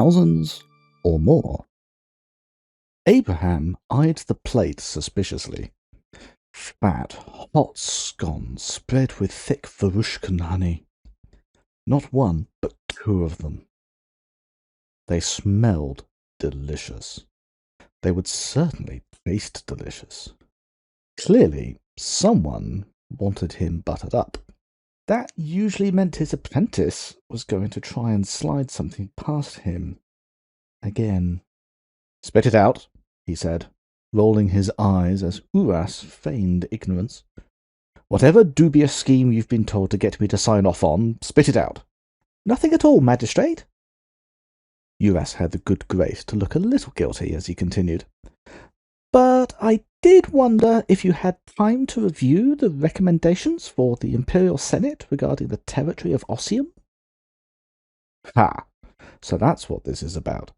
thousands or more. Abraham eyed the plate suspiciously. Fat, hot scones spread with thick Varushkan honey. Not one, but two of them. They smelled delicious. They would certainly taste delicious. Clearly, someone wanted him buttered up. That usually meant his apprentice was going to try and slide something past him. Again. "Spit it out," he said, rolling his eyes as Uras feigned ignorance. "Whatever dubious scheme you've been told to get me to sign off on, spit it out." "Nothing at all, magistrate." Uras had the good grace to look a little guilty as he continued. "But I did wonder if you had time to review the recommendations for the Imperial Senate regarding the territory of Ossium." "Ha! So that's what this is about.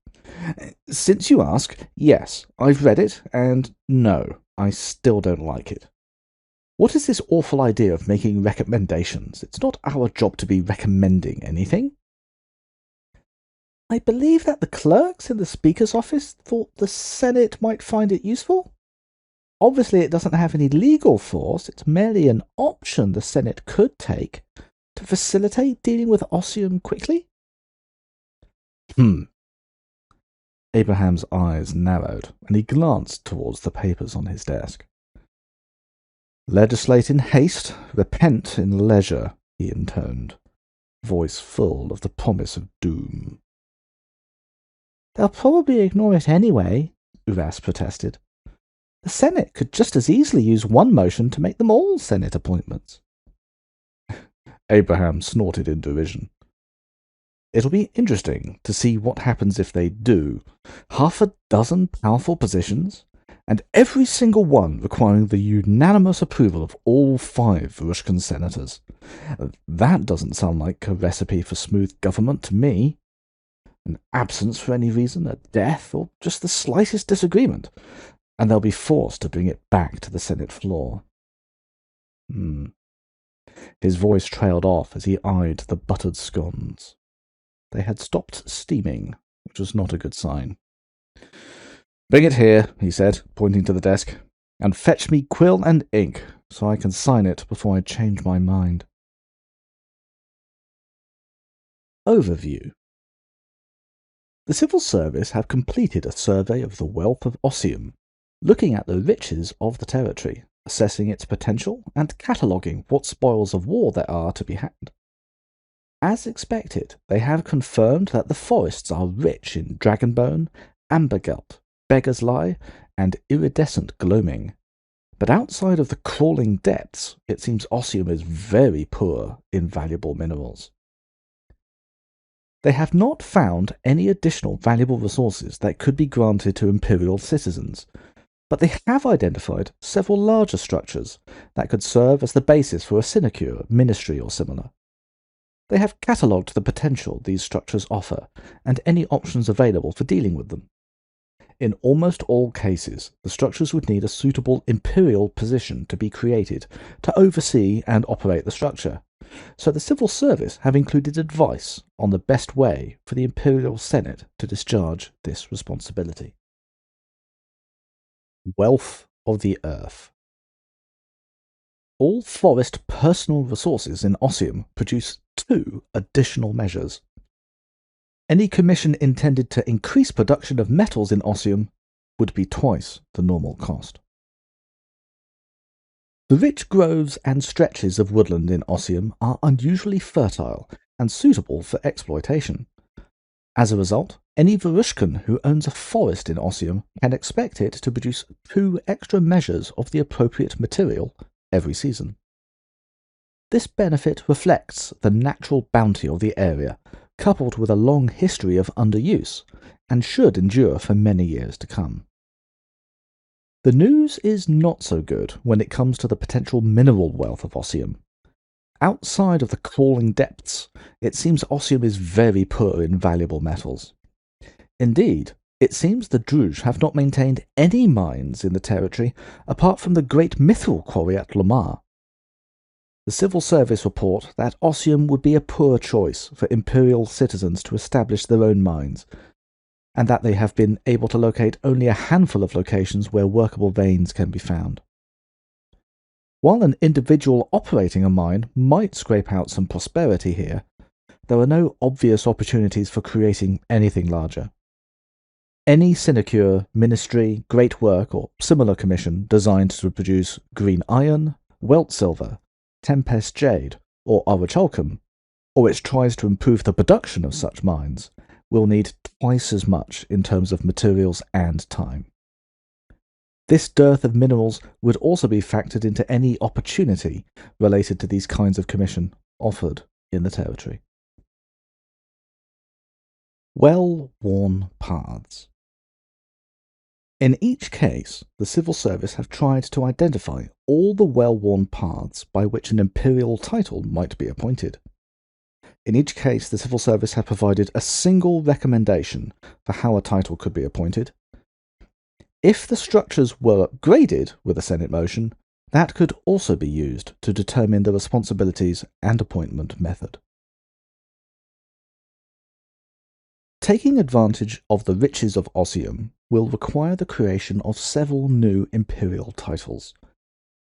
Since you ask, yes, I've read it, and no, I still don't like it. What is this awful idea of making recommendations? It's not our job to be recommending anything." "I believe that the clerks in the Speaker's office thought the Senate might find it useful. Obviously, it doesn't have any legal force. It's merely an option the Senate could take to facilitate dealing with Ossium quickly." Abraham's eyes narrowed, and he glanced towards the papers on his desk. "Legislate in haste, repent in leisure," he intoned, voice full of the promise of doom. "They'll probably ignore it anyway," Uras protested. "The Senate could just as easily use one motion to make them all Senate appointments." Abraham snorted in derision. "It'll be interesting to see what happens if they do. 6 powerful positions, and every single one requiring the unanimous approval of all 5 Varushkan senators. That doesn't sound like a recipe for smooth government to me. An absence for any reason, a death, or just the slightest disagreement, and they'll be forced to bring it back to the Senate floor." His voice trailed off as he eyed the buttered scones. They had stopped steaming, which was not a good sign. "Bring it here," he said, pointing to the desk, "and fetch me quill and ink, so I can sign it before I change my mind." Overview. The Civil Service have completed a survey of the wealth of Ossium, looking at the riches of the territory, assessing its potential, and cataloguing what spoils of war there are to be had. As expected, they have confirmed that the forests are rich in dragonbone, ambergelt, beggar's lie, and iridescent gloaming. But outside of the crawling depths, it seems Ossium is very poor in valuable minerals. They have not found any additional valuable resources that could be granted to Imperial citizens, but they have identified several larger structures that could serve as the basis for a sinecure, ministry, or similar. They have catalogued the potential these structures offer and any options available for dealing with them. In almost all cases, the structures would need a suitable Imperial position to be created to oversee and operate the structure, so the Civil Service have included advice on the best way for the Imperial Senate to discharge this responsibility. Wealth of the Earth. All forest personal resources in Ossium produce 2 additional measures. Any commission intended to increase production of metals in Ossium would be twice the normal cost. The rich groves and stretches of woodland in Ossium are unusually fertile and suitable for exploitation. As a result, any Varushkan who owns a forest in Ossium can expect it to produce 2 extra measures of the appropriate material every season. This benefit reflects the natural bounty of the area, coupled with a long history of underuse, and should endure for many years to come. The news is not so good when it comes to the potential mineral wealth of Ossium. Outside of the crawling depths, it seems Ossium is very poor in valuable metals. Indeed, it seems the Druj have not maintained any mines in the territory apart from the great mithril quarry at Lamar. The Civil Service report that Ossium would be a poor choice for Imperial citizens to establish their own mines, and that they have been able to locate only a handful of locations where workable veins can be found. While an individual operating a mine might scrape out some prosperity here, there are no obvious opportunities for creating anything larger. Any sinecure, ministry, great work, or similar commission designed to produce green iron, welt silver, tempest jade, or orichalcum, or which tries to improve the production of such mines, will need twice as much in terms of materials and time. This dearth of minerals would also be factored into any opportunity related to these kinds of commission offered in the territory. Well-worn paths. In each case, the civil service have tried to identify all the well-worn paths by which an imperial title might be appointed. In each case, the civil service have provided a single recommendation for how a title could be appointed. If the structures were upgraded with a Senate motion, that could also be used to determine the responsibilities and appointment method. Taking advantage of the riches of Ossium will require the creation of several new imperial titles,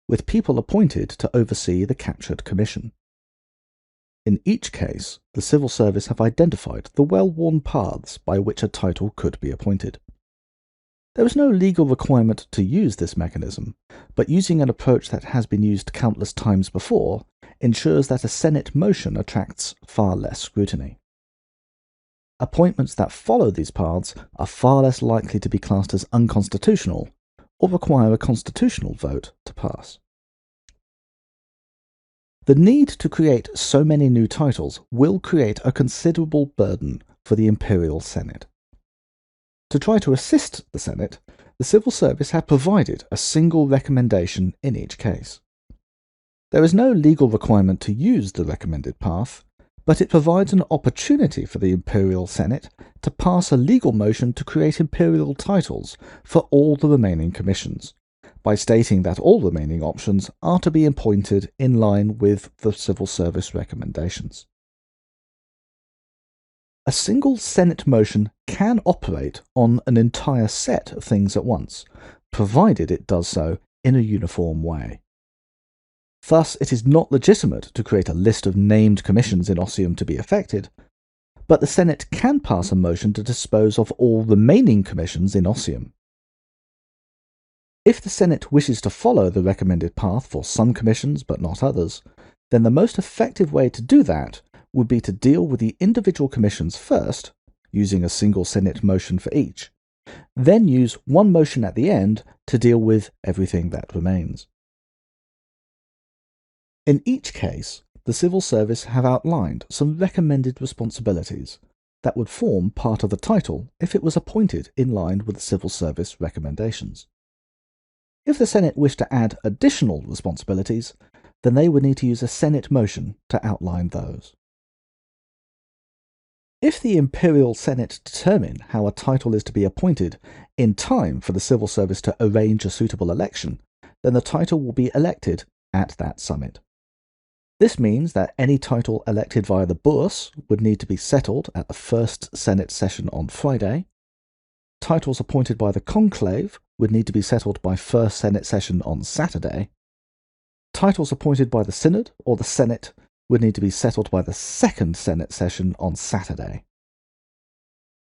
with people appointed to oversee the captured commission. In each case, the civil service have identified the well-worn paths by which a title could be appointed. There is no legal requirement to use this mechanism, but using an approach that has been used countless times before ensures that a Senate motion attracts far less scrutiny. Appointments that follow these paths are far less likely to be classed as unconstitutional or require a constitutional vote to pass. The need to create so many new titles will create a considerable burden for the Imperial Senate. To try to assist the Senate, the civil service have provided a single recommendation in each case. There is no legal requirement to use the recommended path, but it provides an opportunity for the Imperial Senate to pass a legal motion to create imperial titles for all the remaining commissions, by stating that all remaining options are to be appointed in line with the civil service recommendations. A single Senate motion can operate on an entire set of things at once, provided it does so in a uniform way. Thus, it is not legitimate to create a list of named commissions in Ossium to be affected, but the Senate can pass a motion to dispose of all remaining commissions in Ossium. If the Senate wishes to follow the recommended path for some commissions but not others, then the most effective way to do that would be to deal with the individual commissions first, using a single Senate motion for each, then use one motion at the end to deal with everything that remains. In each case, the civil service have outlined some recommended responsibilities that would form part of the title if it was appointed in line with the civil service recommendations. If the Senate wished to add additional responsibilities, then they would need to use a Senate motion to outline those. If the Imperial Senate determine how a title is to be appointed in time for the civil service to arrange a suitable election, then the title will be elected at that summit. This means that any title elected via the Bourse would need to be settled at the first Senate session on Friday. Titles appointed by the Conclave would need to be settled by first Senate session on Saturday. Titles appointed by the Synod or the Senate would need to be settled by the second Senate session on Saturday.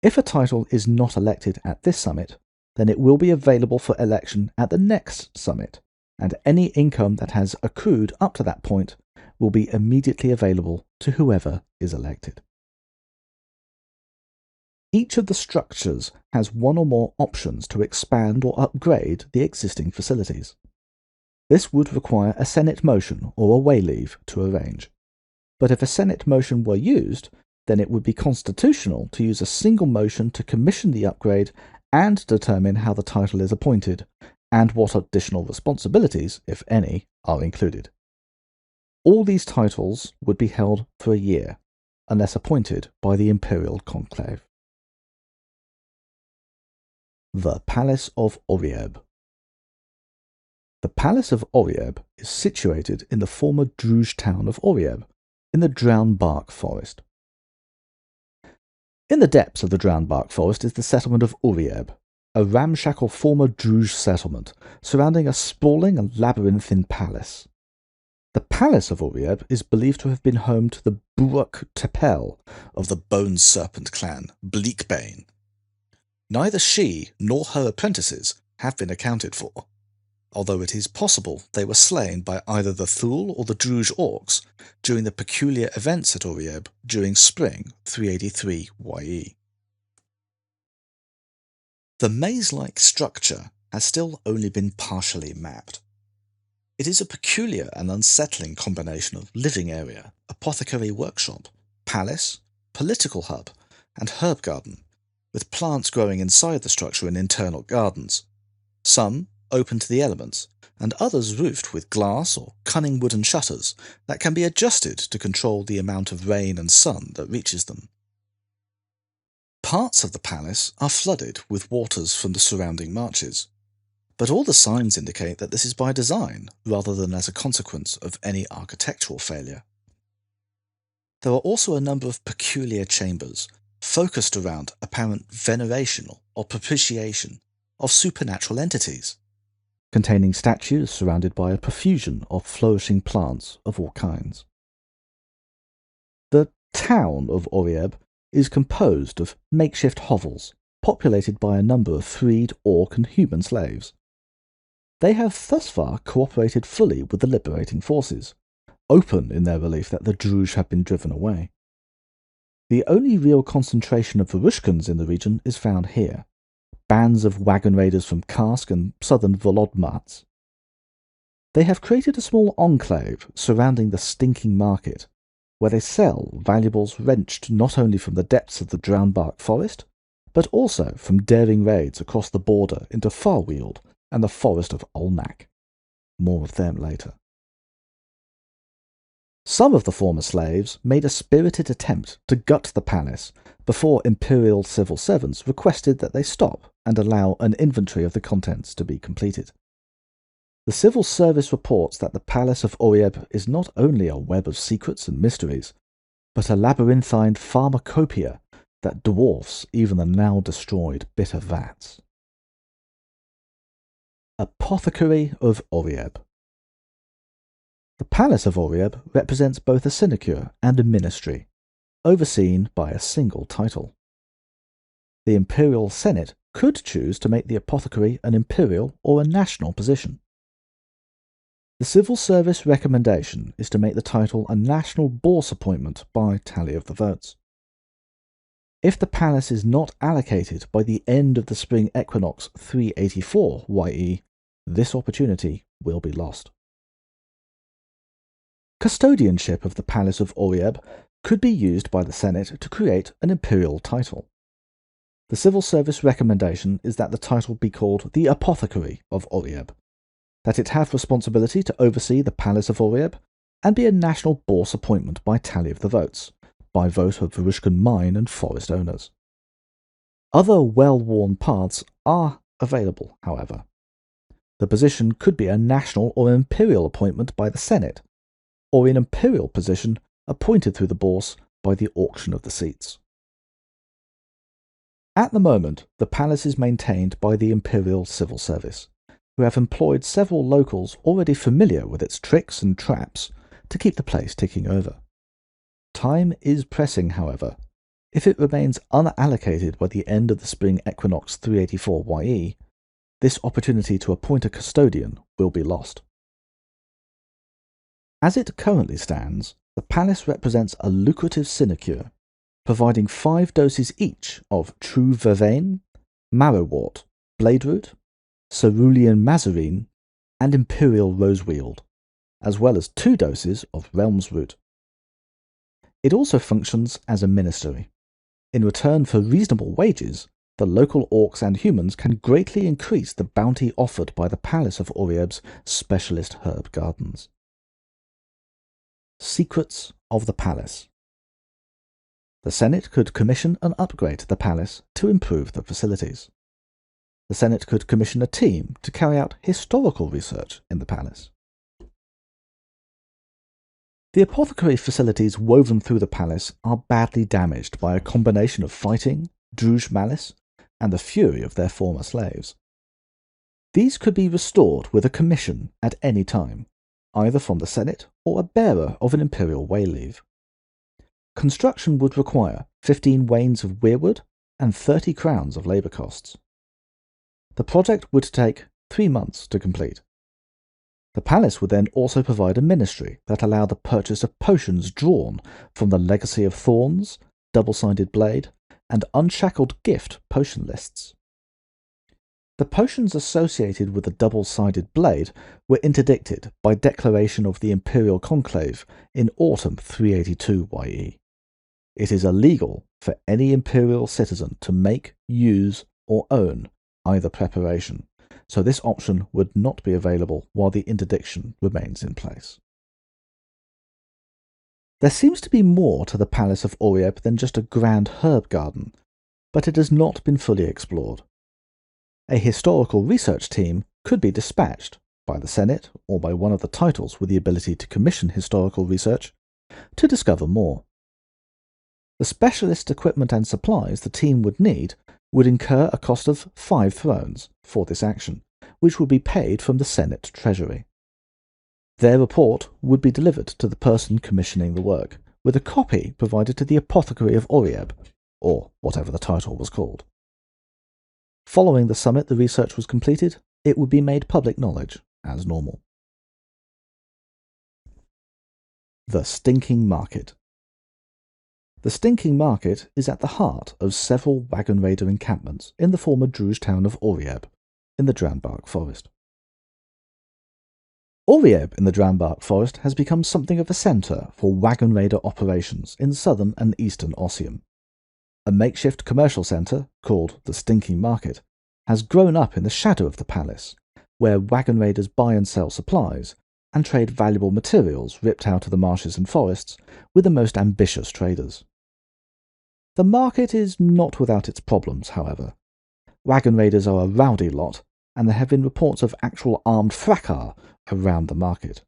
If a title is not elected at this summit, then it will be available for election at the next summit, and any income that has accrued up to that point will be immediately available to whoever is elected. Each of the structures has one or more options to expand or upgrade the existing facilities. This would require a Senate motion or a way leave to arrange. But if a Senate motion were used, then it would be constitutional to use a single motion to commission the upgrade and determine how the title is appointed, and what additional responsibilities, if any, are included. All these titles would be held for a year, unless appointed by the Imperial Conclave. The Palace of Orieb. The Palace of Orieb is situated in the former Druge town of Orieb, in the Drownbark Forest. In the depths of the Drownbark Forest is the settlement of Urieb, a ramshackle former Druze settlement surrounding a sprawling and labyrinthine palace. The palace of Urieb is believed to have been home to the Buak Tepel of the Bone Serpent clan, Bleakbane. Neither she nor her apprentices have been accounted for, although it is possible they were slain by either the Thule or the Druze orcs during the peculiar events at Urieb during spring 383 YE. The maze-like structure has still only been partially mapped. It is a peculiar and unsettling combination of living area, apothecary workshop, palace, political hub, and herb garden, with plants growing inside the structure in internal gardens, some open to the elements, and others roofed with glass or cunning wooden shutters that can be adjusted to control the amount of rain and sun that reaches them. Parts of the palace are flooded with waters from the surrounding marshes, but all the signs indicate that this is by design rather than as a consequence of any architectural failure. There are also a number of peculiar chambers focused around apparent veneration or propitiation of supernatural entities, containing statues surrounded by a profusion of flourishing plants of all kinds. The town of Urieb is composed of makeshift hovels, populated by a number of freed orc and human slaves. They have thus far cooperated fully with the liberating forces, open in their belief that the Druze have been driven away. The only real concentration of Varushkans in the region is found here, bands of wagon raiders from Karsk and southern Volodmats. They have created a small enclave surrounding the stinking market, where they sell valuables wrenched not only from the depths of the Drownbark Forest, but also from daring raids across the border into Farweald and the forest of Olnak. More of them later. Some of the former slaves made a spirited attempt to gut the palace before Imperial civil servants requested that they stop and allow an inventory of the contents to be completed. The civil service reports that the palace of Urieb is not only a web of secrets and mysteries, but a labyrinthine pharmacopoeia that dwarfs even the now destroyed bitter vats. Apothecary of Urieb. The palace of Urieb represents both a sinecure and a ministry, overseen by a single title. The Imperial Senate could choose to make the apothecary an imperial or a national position. The civil service recommendation is to make the title a national bourse appointment by tally of the votes. If the palace is not allocated by the end of the spring equinox 384 YE, this opportunity will be lost. Custodianship of the palace of Urieb could be used by the Senate to create an imperial title. The civil service recommendation is that the title be called the Apothecary of Urieb, that it have responsibility to oversee the palace of Urieb, and be a national bourse appointment by tally of the votes, by vote of Varushkan mine and forest owners. Other well-worn paths are available, however. The position could be a national or imperial appointment by the Senate, or an imperial position appointed through the bourse by the auction of the seats. At the moment, the palace is maintained by the Imperial Civil Service, who have employed several locals already familiar with its tricks and traps to keep the place ticking over. Time is pressing, however. If it remains unallocated by the end of the spring equinox 384 YE, this opportunity to appoint a custodian will be lost. As it currently stands, the palace represents a lucrative sinecure, providing 5 doses each of true vervain, marrowwort, bladeroot, cerulean mazarine, and imperial roseweald, as well as 2 doses of realm's root. It also functions as a ministry. In return for reasonable wages, the local orcs and humans can greatly increase the bounty offered by the palace of Urieb's specialist herb gardens. Secrets of the palace. The Senate could commission and upgrade the palace to improve the facilities. The Senate could commission a team to carry out historical research in the palace. The apothecary facilities woven through the palace are badly damaged by a combination of fighting, druge malice, and the fury of their former slaves. These could be restored with a commission at any time, either from the Senate or a bearer of an imperial wayleave. Construction would require 15 wains of weirwood and 30 crowns of labour costs. The project would take 3 months to complete. The palace would then also provide a ministry that allowed the purchase of potions drawn from the Legacy of Thorns, Double-Sided Blade, and Unshackled Gift potion lists. The potions associated with the Double-Sided Blade were interdicted by declaration of the Imperial Conclave in autumn 382 YE. It is illegal for any Imperial citizen to make, use, or own either preparation, so this option would not be available while the interdiction remains in place. There seems to be more to the Palace of Orieb than just a grand herb garden, but it has not been fully explored. A historical research team could be dispatched by the Senate or by one of the titles with the ability to commission historical research to discover more. The specialist equipment and supplies the team would need would incur a cost of 5 thrones for this action, which would be paid from the Senate treasury. Their report would be delivered to the person commissioning the work, with a copy provided to the Apothecary of Orieb, or whatever the title was called. Following the summit the research was completed, it would be made public knowledge, as normal. The Stinking Market. The Stinking Market is at the heart of several wagon raider encampments in the former druge town of Orieb, in the Dranbark Forest. Orieb in the Dranbark Forest has become something of a centre for wagon raider operations in southern and eastern Ossium. A makeshift commercial centre, called the Stinking Market, has grown up in the shadow of the palace, where wagon raiders buy and sell supplies, and trade valuable materials ripped out of the marshes and forests with the most ambitious traders. The market is not without its problems, however. Wagon raiders are a rowdy lot, and there have been reports of actual armed fracas around the market.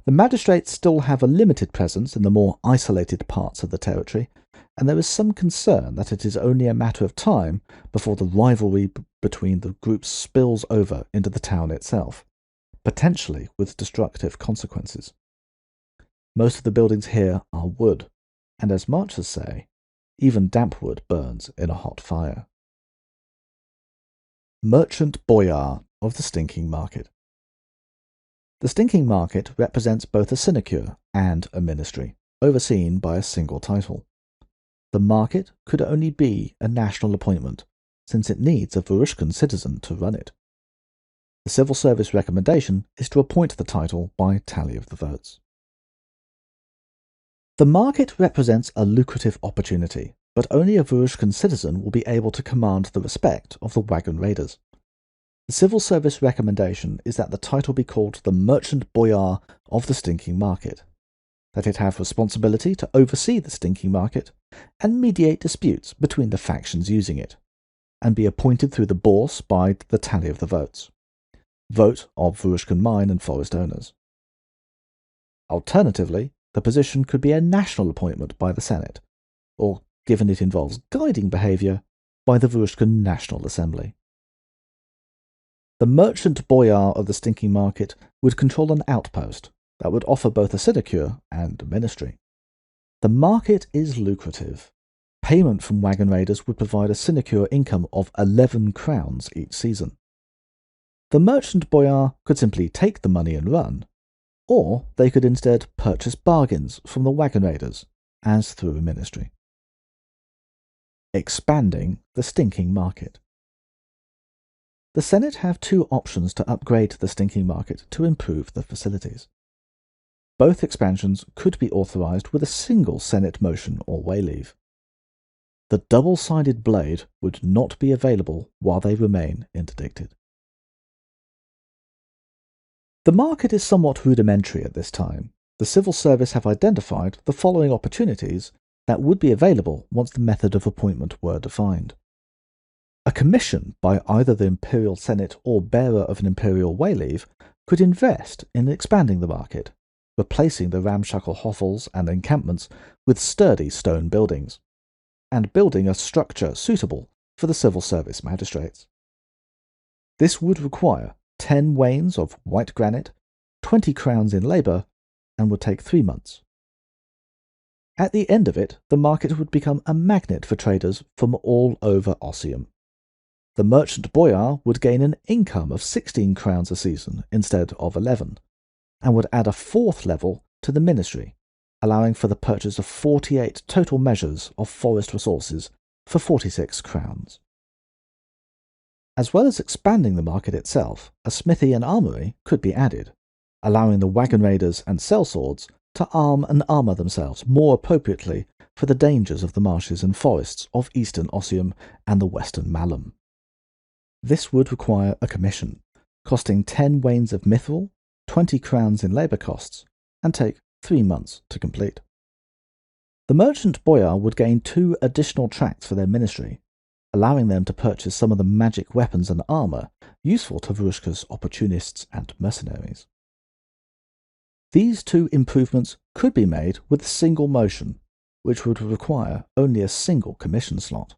The magistrates still have a limited presence in the more isolated parts of the territory, and there is some concern that it is only a matter of time before the rivalry between the groups spills over into the town itself, potentially with destructive consequences. Most of the buildings here are wood, and as much as say, even damp wood burns in a hot fire. Merchant Boyar of the Stinking Market. The Stinking Market represents both a sinecure and a ministry, overseen by a single title. The market could only be a national appointment, since it needs a Varushkan citizen to run it. The civil service recommendation is to appoint the title by tally of the votes. The market represents a lucrative opportunity, but only a Varushkan citizen will be able to command the respect of the wagon raiders. The civil service recommendation is that the title be called the Merchant Boyar of the Stinking Market, that it have responsibility to oversee the Stinking Market and mediate disputes between the factions using it, and be appointed through the bourse by the tally of the votes. Vote of Varushkan mine and forest owners. Alternatively, the position could be a national appointment by the Senate, or, given it involves guiding behaviour, by the Varushkan National Assembly. The Merchant Boyar of the Stinking Market would control an outpost that would offer both a sinecure and a ministry. The market is lucrative. Payment from wagon raiders would provide a sinecure income of 11 crowns each season. The Merchant Boyar could simply take the money and run, or they could instead purchase bargains from the wagon raiders, as through a ministry. Expanding the Stinking Market. The Senate have 2 options to upgrade the Stinking Market to improve the facilities. Both expansions could be authorized with a single Senate motion or wayleave. The double-sided blade would not be available while they remain interdicted. The market is somewhat rudimentary at this time. The civil service have identified the following opportunities that would be available once the method of appointment were defined. A commission by either the Imperial Senate or bearer of an Imperial wayleave could invest in expanding the market, replacing the ramshackle hovels and encampments with sturdy stone buildings, and building a structure suitable for the civil service magistrates. This would require 10 wains of white granite, 20 crowns in labour, and would take 3 months. At the end of it, the market would become a magnet for traders from all over Ossium. The merchant boyar would gain an income of 16 crowns a season instead of 11, and would add a 4th level to the ministry, allowing for the purchase of 48 total measures of forest resources for 46 crowns. As well as expanding the market itself, a smithy and armoury could be added, allowing the wagon raiders and sellswords to arm and armour themselves more appropriately for the dangers of the marshes and forests of eastern Ossium and the western Malum. This would require a commission, costing 10 wains of mithril, 20 crowns in labour costs, and take 3 months to complete. The merchant boyar would gain 2 additional tracts for their ministry, allowing them to purchase some of the magic weapons and armour useful to Varushka's opportunists and mercenaries. These 2 improvements could be made with a single motion, which would require only a single commission slot.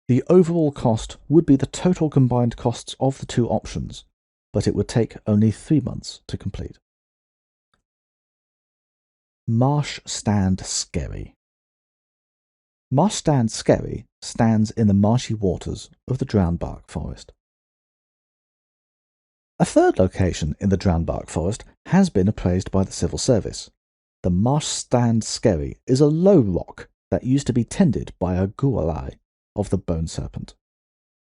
The overall cost would be the total combined costs of the 2 options, but it would take only 3 months to complete. Marsh Stand Skerry. Marsh Stand Skerry stands in the marshy waters of the Drownbark Forest. A third location in the Drownbark Forest has been appraised by the civil service. The Marsh Stand Skerry is a low rock that used to be tended by a Gualai of the Bone Serpent.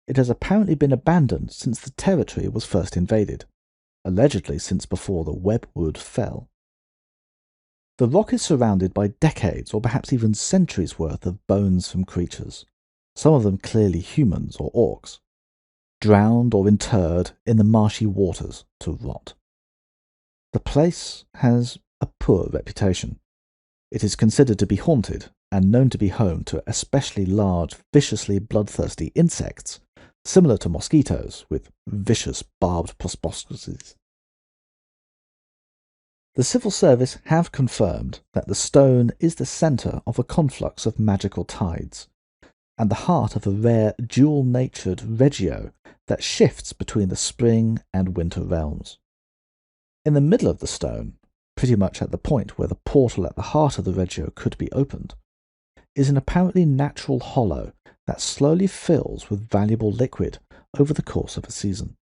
It has apparently been abandoned since the territory was first invaded, allegedly since before the Webwood fell. The rock is surrounded by decades or perhaps even centuries worth of bones from creatures, some of them clearly humans or orcs, drowned or interred in the marshy waters to rot. The place has a poor reputation. It is considered to be haunted and known to be home to especially large, viciously bloodthirsty insects, similar to mosquitoes with vicious barbed proboscises. The civil service have confirmed that the stone is the centre of a conflux of magical tides, and the heart of a rare dual-natured regio that shifts between the spring and winter realms. In the middle of the stone, pretty much at the point where the portal at the heart of the regio could be opened, is an apparently natural hollow that slowly fills with valuable liquid over the course of a season.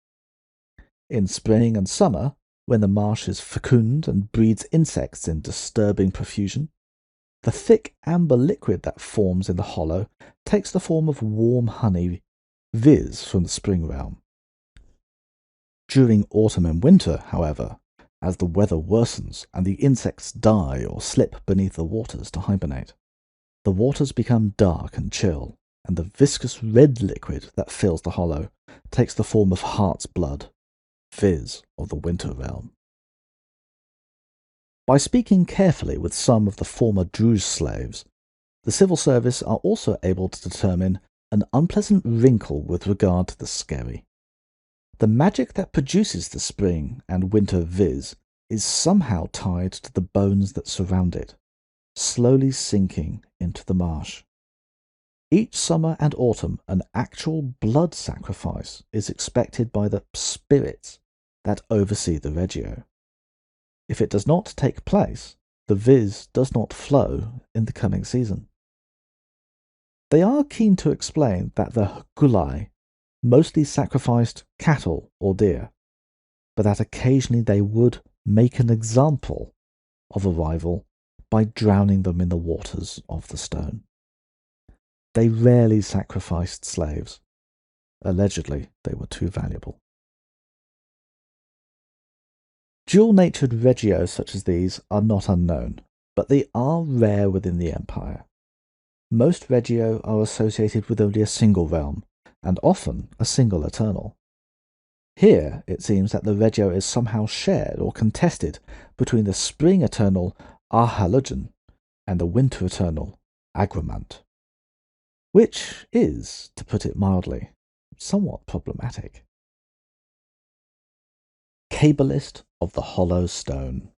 In spring and summer, when the marsh is fecund and breeds insects in disturbing profusion, the thick amber liquid that forms in the hollow takes the form of warm honey, viz. From the spring realm. During autumn and winter, however, as the weather worsens and the insects die or slip beneath the waters to hibernate, the waters become dark and chill, and the viscous red liquid that fills the hollow takes the form of heart's blood, viz. Of the winter realm. By speaking carefully with some of the former Druze slaves, the civil service are also able to determine an unpleasant wrinkle with regard to the Skerry. The magic that produces the spring and winter viz is somehow tied to the bones that surround it, slowly sinking into the marsh. Each summer and autumn, an actual blood sacrifice is expected by the spirits that oversee the regio. If it does not take place, the viz does not flow in the coming season. They are keen to explain that the Gulai mostly sacrificed cattle or deer, but that occasionally they would make an example of a rival by drowning them in the waters of the stone. They rarely sacrificed slaves. Allegedly, they were too valuable. Dual-natured regios such as these are not unknown, but they are rare within the Empire. Most regio are associated with only a single realm, and often a single eternal. Here, it seems that the regio is somehow shared or contested between the spring eternal Arhalogen and the winter eternal Agramant, which is, to put it mildly, somewhat problematic. Cabalist of the Hollow Stone.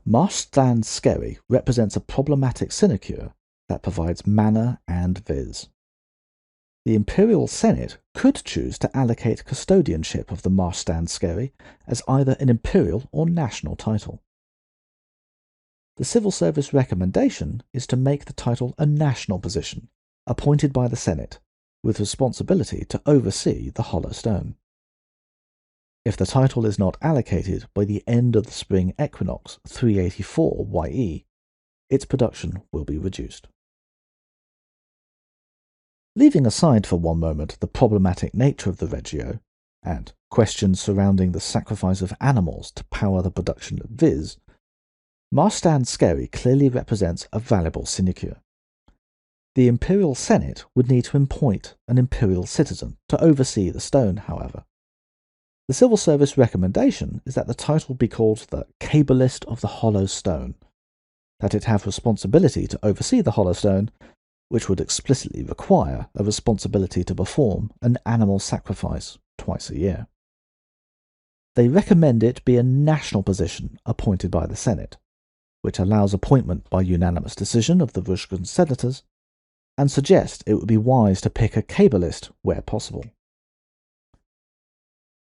Marstrand Skerry represents a problematic sinecure that provides mana and viz. The Imperial Senate could choose to allocate custodianship of the Marstrand Skerry as either an imperial or national title. The civil service recommendation is to make the title a national position, appointed by the Senate, with responsibility to oversee the Hollow Stone. If the title is not allocated by the end of the spring equinox 384 YE, its production will be reduced. Leaving aside for one moment the problematic nature of the Regio, and questions surrounding the sacrifice of animals to power the production of viz, Marstrand Skerry clearly represents a valuable sinecure. The Imperial Senate would need to appoint an Imperial citizen to oversee the stone, however. The civil service recommendation is that the title be called the Cabalist of the Hollow Stone, that it have responsibility to oversee the Hollow Stone, which would explicitly require a responsibility to perform an animal sacrifice twice a year. They recommend it be a national position appointed by the Senate, which allows appointment by unanimous decision of the Rushkan senators, and suggest it would be wise to pick a Cabalist where possible.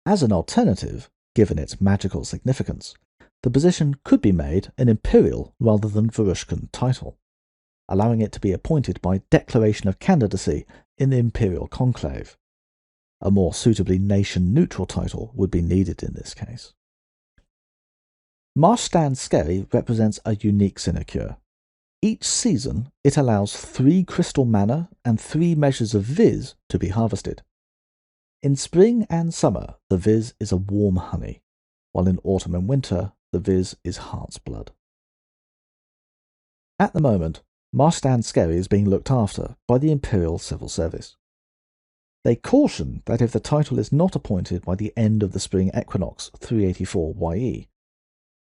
As an alternative, given its magical significance, the position could be made an imperial rather than Varushkan title, allowing it to be appointed by declaration of candidacy in the imperial conclave. A more suitably nation-neutral title would be needed in this case. Marstrand Skerry represents a unique sinecure. Each season, it allows 3 crystal mana and 3 measures of viz to be harvested. In spring and summer, the viz is a warm honey, while in autumn and winter, the viz is heart's blood. At the moment, Marstrand Skerry is being looked after by the Imperial Civil Service. They caution that if the title is not appointed by the end of the spring equinox 384 YE,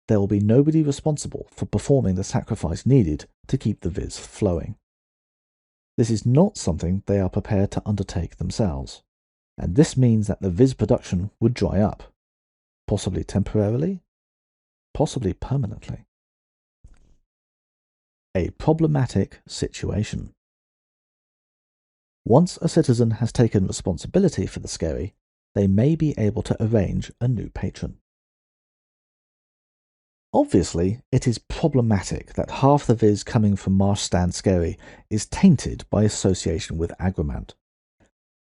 there will be nobody responsible for performing the sacrifice needed to keep the viz flowing. This is not something they are prepared to undertake themselves, and this means that the viz production would dry up, possibly temporarily, possibly permanently. A problematic situation. Once a citizen has taken responsibility for the Skerry, they may be able to arrange a new patron. Obviously, it is problematic that half the viz coming from Marstrand Skerry is tainted by association with Agromant.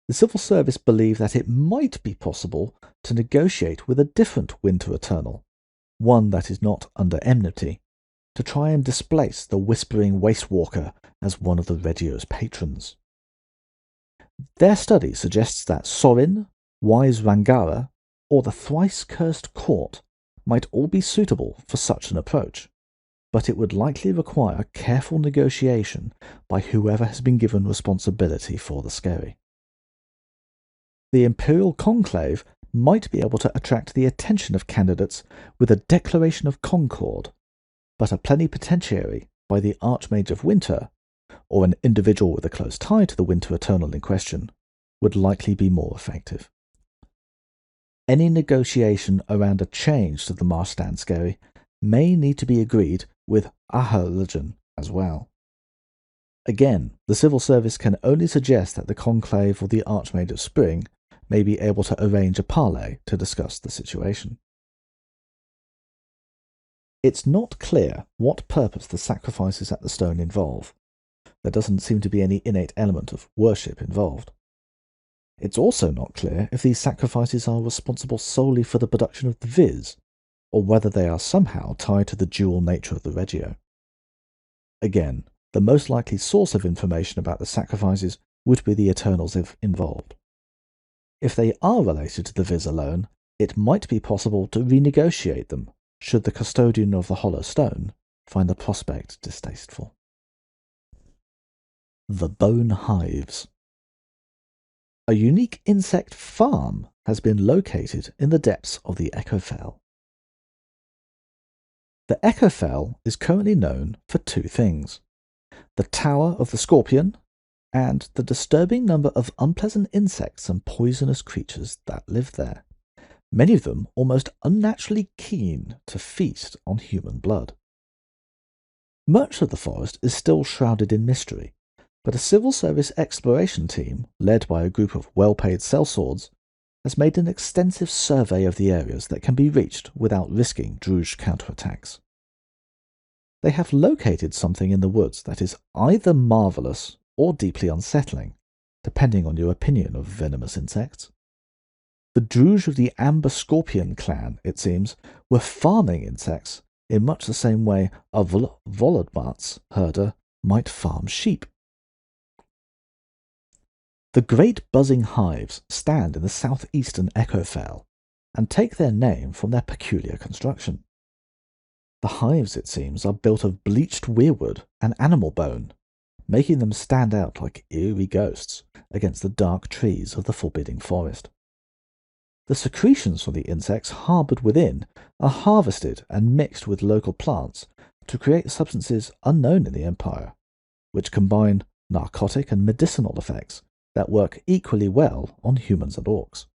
The civil service believe that it might be possible to negotiate with a different Winter Eternal, one that is not under enmity, to try and displace the Whispering Wastewalker as one of the Regio's patrons. Their study suggests that Sorin, Wise Rangara, or the thrice-cursed court might all be suitable for such an approach, but it would likely require careful negotiation by whoever has been given responsibility for the Skerry. The Imperial Conclave might be able to attract the attention of candidates with a declaration of concord, but a plenipotentiary by the Archmage of Winter, or an individual with a close tie to the Winter Eternal in question, would likely be more effective. Any negotiation around a change to the Marstrand Skerry may need to be agreed with Aha religion as well. Again, the civil service can only suggest that the Conclave or the Archmage of Spring may be able to arrange a parley to discuss the situation. It's not clear what purpose the sacrifices at the stone involve. There doesn't seem to be any innate element of worship involved. It's also not clear if these sacrifices are responsible solely for the production of the viz, or whether they are somehow tied to the dual nature of the Regio. Again, the most likely source of information about the sacrifices would be the Eternals involved. If they are related to the viz alone, it might be possible to renegotiate them, should the custodian of the Hollow Stone find the prospect distasteful. The Bone Hives. A unique insect farm has been located in the depths of the Echofell. The Echofell is currently known for 2 things: the Tower of the Scorpion and the disturbing number of unpleasant insects and poisonous creatures that live there, many of them almost unnaturally keen to feast on human blood. Much of the forest is still shrouded in mystery, but a civil service exploration team, led by a group of well-paid sellswords, has made an extensive survey of the areas that can be reached without risking Druge counterattacks. They have located something in the woods that is either marvellous or deeply unsettling, depending on your opinion of venomous insects. The Druge of the Amber Scorpion clan, it seems, were farming insects in much the same way a Volodmart's herder might farm sheep. The great buzzing hives stand in the southeastern Echofell and take their name from their peculiar construction. The hives, it seems, are built of bleached weirwood and animal bone, making them stand out like eerie ghosts against the dark trees of the forbidding forest. The secretions from the insects harboured within are harvested and mixed with local plants to create substances unknown in the Empire, which combine narcotic and medicinal effects that work equally well on humans and orcs.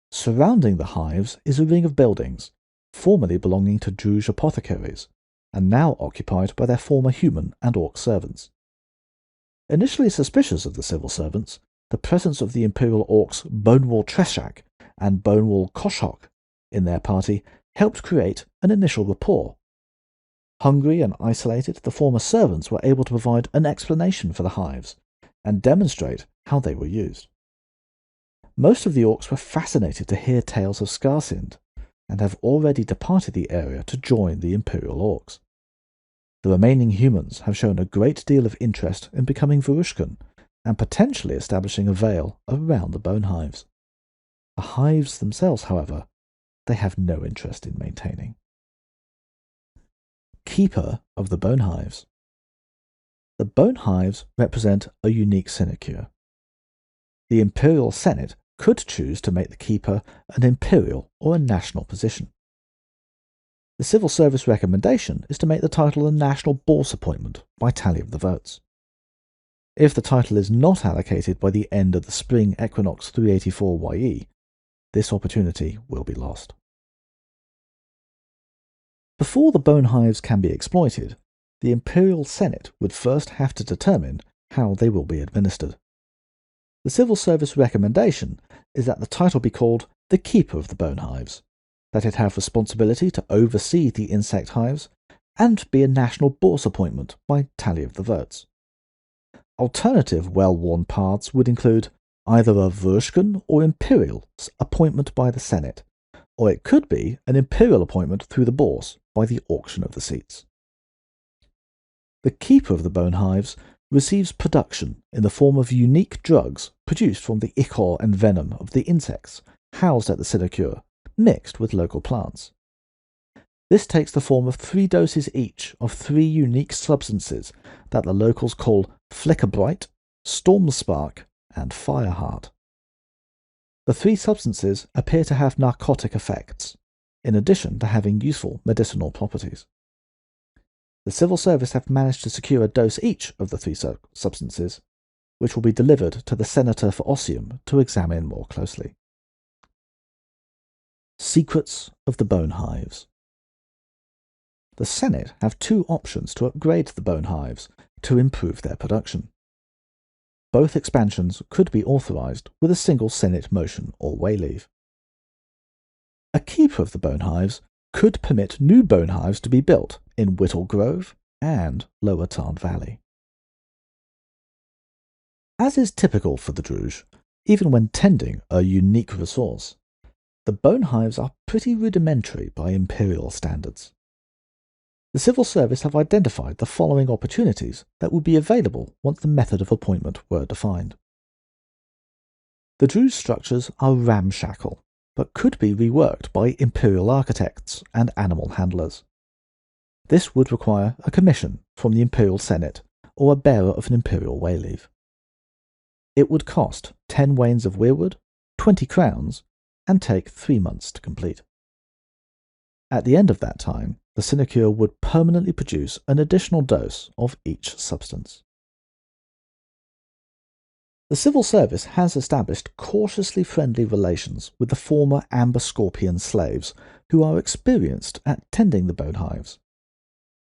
Surrounding the hives is a ring of buildings, formerly belonging to Druge apothecaries, and now occupied by their former human and orc servants. Initially suspicious of the civil servants, the presence of the Imperial orcs Bonewall Treshak and Bonewall Koshok in their party helped create an initial rapport. Hungry and isolated, the former servants were able to provide an explanation for the hives and demonstrate how they were used. Most of the orcs were fascinated to hear tales of Skarsind, and have already departed the area to join the Imperial orcs. The remaining humans have shown a great deal of interest in becoming Varushkan, and potentially establishing a veil around the bone hives. The hives themselves, however, they have no interest in maintaining. Keeper of the bone hives. The bone hives represent a unique sinecure. The Imperial Senate could choose to make the keeper an imperial or a national position. The civil service recommendation is to make the title a national bourse appointment by tally of the votes. If the title is not allocated by the end of the spring equinox 384 YE, this opportunity will be lost. Before the bone hives can be exploited, the Imperial Senate would first have to determine how they will be administered. The civil service recommendation is that the title be called the Keeper of the Bone Hives, that it have responsibility to oversee the insect hives, and be a national bourse appointment by tally of the votes. Alternative well-worn paths would include either a Varushkan or Imperial appointment by the Senate, or it could be an Imperial appointment through the bourse by the auction of the seats. The Keeper of the Bone Hives receives production in the form of unique drugs produced from the ichor and venom of the insects housed at the sinecure, mixed with local plants. This takes the form of 3 doses each of 3 unique substances that the locals call Flickerbright, Stormspark, and Fireheart. The 3 substances appear to have narcotic effects, in addition to having useful medicinal properties. The civil service have managed to secure a dose each of the 3 substances, which will be delivered to the Senator for Ossium to examine more closely. Secrets of the Bone Hives. The Senate have 2 options to upgrade the bone hives to improve their production. Both expansions could be authorized with a single Senate motion or wayleave. A Keeper of the Bone Hives could permit new bone hives to be built in Whittle Grove and Lower Tarn Valley. As is typical for the Druge, even when tending a unique resource, the bone hives are pretty rudimentary by Imperial standards. The civil service have identified the following opportunities that would be available once the method of appointment were defined. The Druge structures are ramshackle, but could be reworked by Imperial architects and animal handlers. This would require a commission from the Imperial Senate or a bearer of an Imperial wayleave. It would cost 10 wains of weirwood, 20 crowns, and take 3 months to complete. At the end of that time, the sinecure would permanently produce an additional dose of each substance. The civil service has established cautiously friendly relations with the former Amber Scorpion slaves who are experienced at tending the bone hives.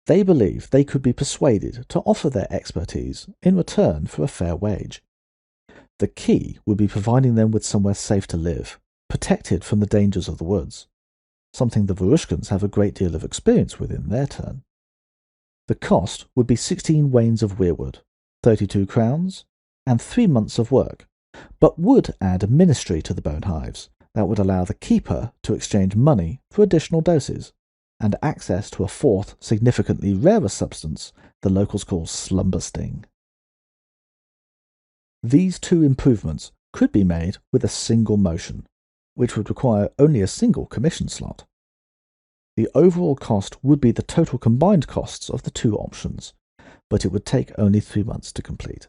They believed they could be persuaded to offer their expertise in return for a fair wage. The key would be providing them with somewhere safe to live, protected from the dangers of the woods, something the Varushkans have a great deal of experience with in their turn. The cost would be 16 wains of weirwood, 32 crowns, and 3 months of work, but would add a ministry to the bone hives that would allow the keeper to exchange money for additional doses, and access to a fourth, significantly rarer substance the locals call slumber sting. These two improvements could be made with a single motion, which would require only a single commission slot. The overall cost would be the total combined costs of the two options, but it would take only 3 months to complete.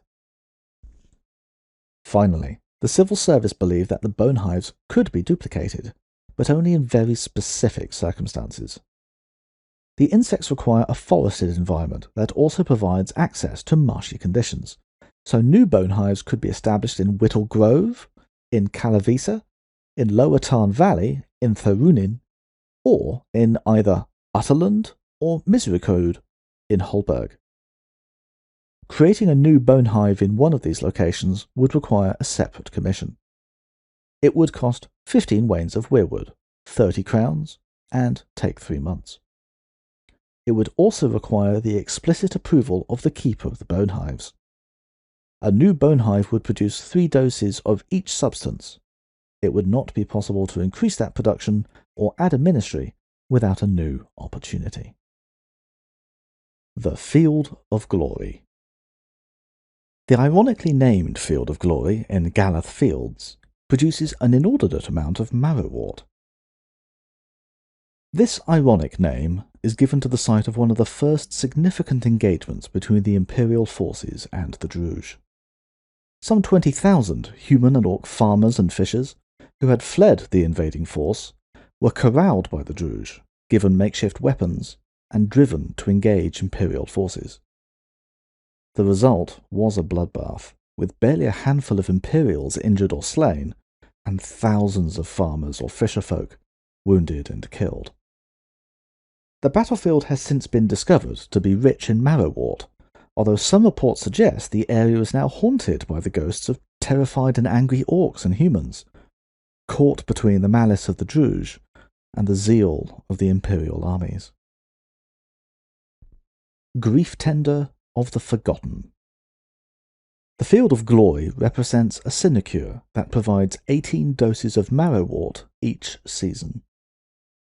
Finally, the civil service believed that the bone hives could be duplicated, but only in very specific circumstances. The insects require a forested environment that also provides access to marshy conditions, so new bone hives could be established in Whittle Grove, in Kalavisa, in Lower Tarn Valley, in Tharunin, or in either Utterland or Misericord in Holberg. Creating a new bone hive in one of these locations would require a separate commission. It would cost 15 wains of weirwood, 30 crowns, and take 3 months. It would also require the explicit approval of the keeper of the bone hives. A new bone hive would produce 3 doses of each substance. It would not be possible to increase that production or add a ministry without a new opportunity. The Field of Glory. The ironically named Field of Glory in Galath Fields produces an inordinate amount of marrowwort. This ironic name is given to the site of one of the first significant engagements between the Imperial forces and the Druj. Some 20,000 human and orc farmers and fishers, who had fled the invading force, were corralled by the Druj, given makeshift weapons, and driven to engage Imperial forces. The result was a bloodbath, with barely a handful of Imperials injured or slain, and thousands of farmers or fisherfolk wounded and killed. The battlefield has since been discovered to be rich in marrowwort, although some reports suggest the area is now haunted by the ghosts of terrified and angry orcs and humans, caught between the malice of the Druj and the zeal of the Imperial armies. Grief Tender of the Forgotten. The Field of Glory represents a sinecure that provides 18 doses of marrowwort each season.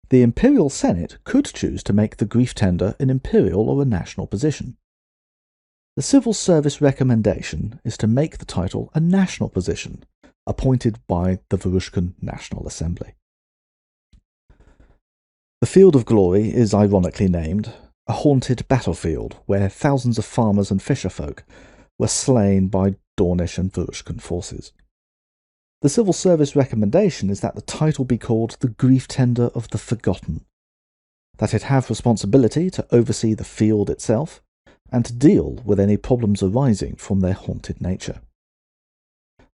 The Imperial Senate could choose to make the Grief Tender an imperial or a national position. The civil service recommendation is to make the title a national position, appointed by the Varushkan National Assembly. The Field of Glory is ironically named a haunted battlefield where thousands of farmers and fisherfolk were slain by Dornish and Varushkan forces. The civil service recommendation is that the title be called the Grief Tender of the Forgotten, that it have responsibility to oversee the field itself, and to deal with any problems arising from their haunted nature.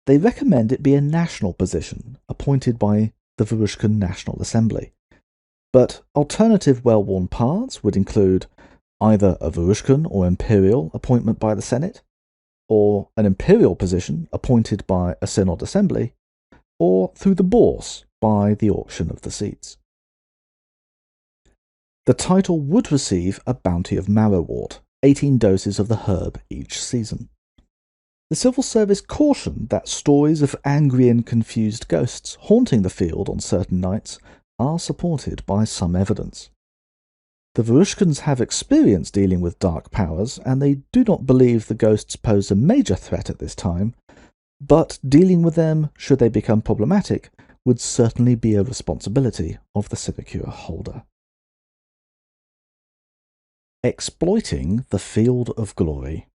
They recommend it be a national position appointed by the Varushkan National Assembly, but alternative well-worn paths would include either a Varushkan or Imperial appointment by the Senate, or an Imperial position appointed by a Synod Assembly, or through the Bourse by the auction of the seats. The title would receive a bounty of marrowwort, 18 doses of the herb each season. The civil service cautioned that stories of angry and confused ghosts haunting the field on certain nights are supported by some evidence. The Varushkans have experience dealing with dark powers, and they do not believe the ghosts pose a major threat at this time, but dealing with them, should they become problematic, would certainly be a responsibility of the sinecure holder. Exploiting the Field of Glory.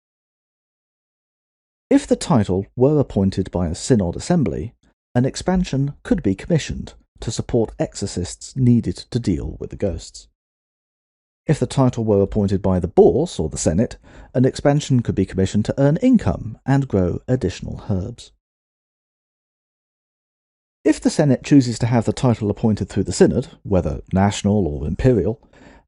If the title were appointed by a Synod Assembly, an expansion could be commissioned to support exorcists needed to deal with the ghosts. If the title were appointed by the Bourse or the Senate, an expansion could be commissioned to earn income and grow additional herbs. If the Senate chooses to have the title appointed through the Synod, whether national or imperial,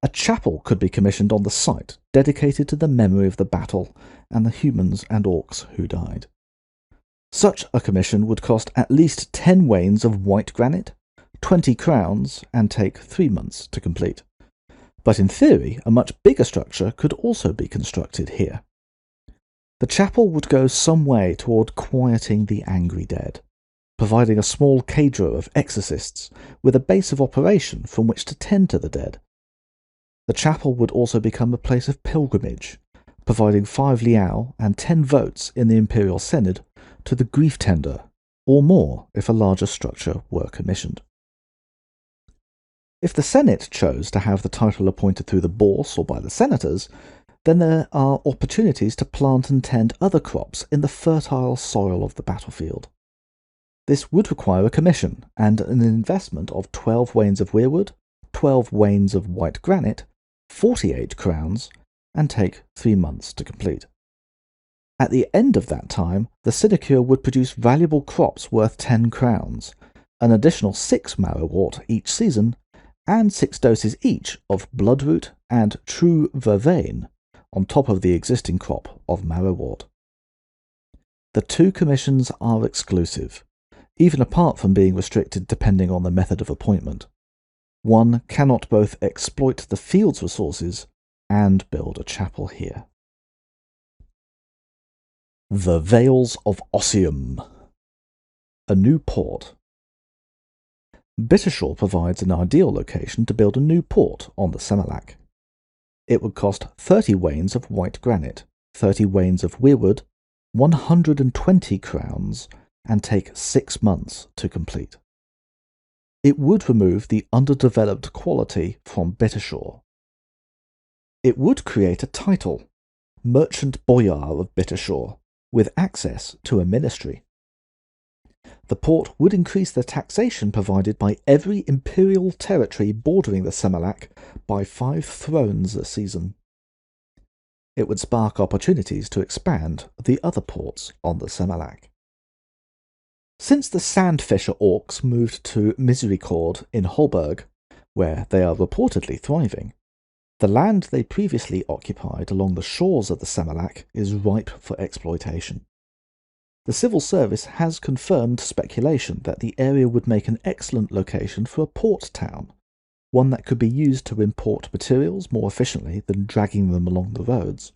A chapel could be commissioned on the site, dedicated to the memory of the battle and the humans and orcs who died. Such a commission would cost at least 10 wains of white granite, 20 crowns, and take 3 months to complete. But in theory, a much bigger structure could also be constructed here. The chapel would go some way toward quieting the angry dead, providing a small cadre of exorcists with a base of operation from which to tend to the dead. The chapel would also become a place of pilgrimage, providing 5 liao and 10 votes in the Imperial Synod to the grief tender, or more if a larger structure were commissioned. If the Senate chose to have the title appointed through the bourse or by the senators, then there are opportunities to plant and tend other crops in the fertile soil of the battlefield. This would require a commission and an investment of 12 wains of weirwood, 12 wains of white granite, 48 crowns, and take 3 months to complete. At the end of that time, the sinecure would produce valuable crops worth 10 crowns, an additional 6 marrowwort each season, and 6 doses each of bloodroot and true vervain, on top of the existing crop of marrowwort. The 2 commissions are exclusive, even apart from being restricted depending on the method of appointment. One cannot both exploit the field's resources and build a chapel here. The Vales of Ossium. A new port. Bittershore provides an ideal location to build a new port on the Semilak. It would cost 30 wains of white granite, 30 wains of weirwood, 120 crowns, and take 6 months to complete. It would remove the underdeveloped quality from Bittershore. It would create a title, Merchant Boyar of Bittershore, with access to a ministry. The port would increase the taxation provided by every imperial territory bordering the Semilak by 5 thrones a season. It would spark opportunities to expand the other ports on the Semilak. Since the Sandfisher orcs moved to Misericord in Holberg, where they are reportedly thriving, the land they previously occupied along the shores of the Semilak is ripe for exploitation. The civil service has confirmed speculation that the area would make an excellent location for a port town, one that could be used to import materials more efficiently than dragging them along the roads.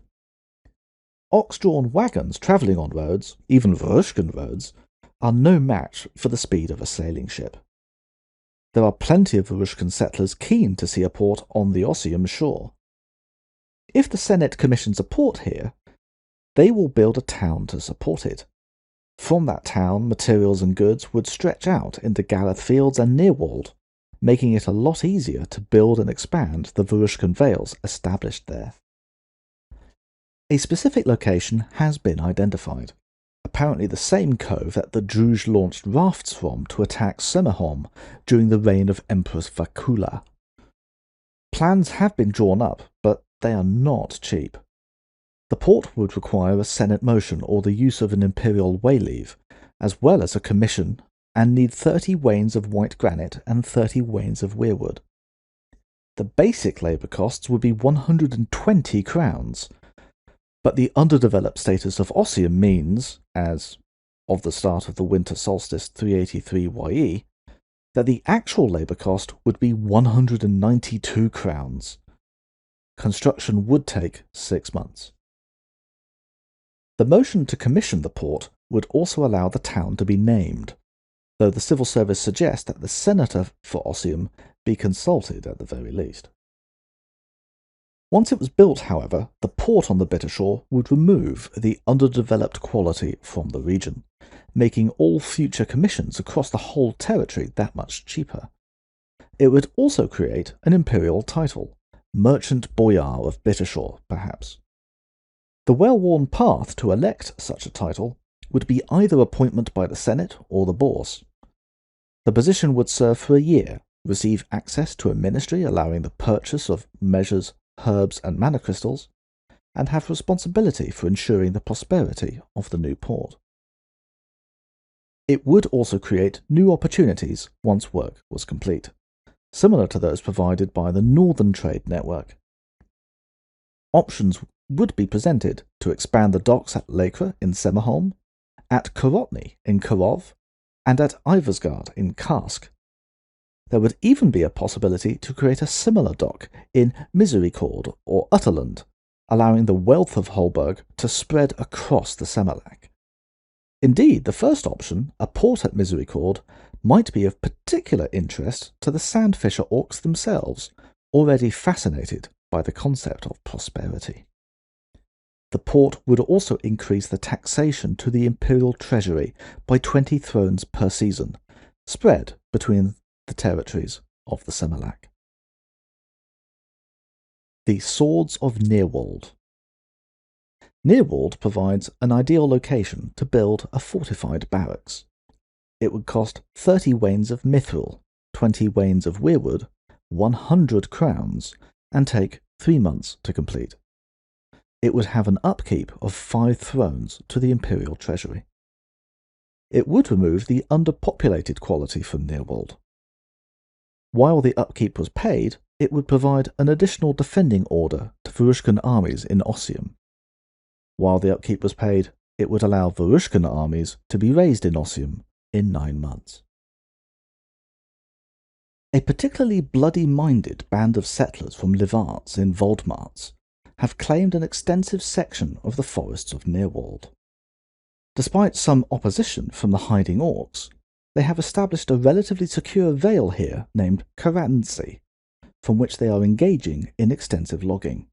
Ox-drawn wagons travelling on roads, even Varushkan roads, are no match for the speed of a sailing ship. There are plenty of Varushkan settlers keen to see a port on the Ossium shore. If the Senate commissions a port here, they will build a town to support it. From that town, materials and goods would stretch out into Gareth Fields and Nearwald, making it a lot easier to build and expand the Varushkan Vales established there. A specific location has been identified, apparently the same cove that the Druj launched rafts from to attack Semerholm during the reign of Empress Vakula. Plans have been drawn up, but they are not cheap. The port would require a Senate motion or the use of an imperial wayleave, as well as a commission, and need 30 wains of white granite and 30 wains of weirwood. The basic labour costs would be 120 crowns, but the underdeveloped status of Ossium means, as of the start of the winter solstice 383 YE, that the actual labour cost would be 192 crowns. Construction would take 6 months. The motion to commission the port would also allow the town to be named, though the civil service suggests that the senator for Ossium be consulted at the very least. Once it was built, however, the port on the Bittershore would remove the underdeveloped quality from the region, making all future commissions across the whole territory that much cheaper. It would also create an imperial title, Merchant Boyar of Bittershore, perhaps. The well-worn path to elect such a title would be either appointment by the Senate or the bourse. The position would serve for a year, receive access to a ministry allowing the purchase of measures, herbs and mana crystals, and have responsibility for ensuring the prosperity of the new port. It would also create new opportunities once work was complete, similar to those provided by the Northern Trade Network. Options would be presented to expand the docks at Lakra in Semerholm, at Korotny in Korov, and at Iversgard in Karsk. There would even be a possibility to create a similar dock in Misericorde or Utterland, allowing the wealth of Holberg to spread across the Semelach. Indeed, the first option, a port at Misericorde, might be of particular interest to the Sandfisher orcs themselves, already fascinated by the concept of prosperity. The port would also increase the taxation to the imperial treasury by 20 thrones per season, spread between the territories of the Semelach. The Swords of Neerwald. Neerwald provides an ideal location to build a fortified barracks. It would cost 30 wains of mithril, 20 wains of weirwood, 100 crowns, and take 3 months to complete. It would have an upkeep of 5 thrones to the imperial treasury. It would remove the underpopulated quality from Neerwald. While the upkeep was paid, it would provide an additional defending order to Varushkan armies in Ossium. While the upkeep was paid, it would allow Varushkan armies to be raised in Ossium in 9 months. A particularly bloody-minded band of settlers from Livarts in Voldmarts have claimed an extensive section of the forests of Neerwald. Despite some opposition from the hiding orcs, they have established a relatively secure vale here named Karansi, from which they are engaging in extensive logging.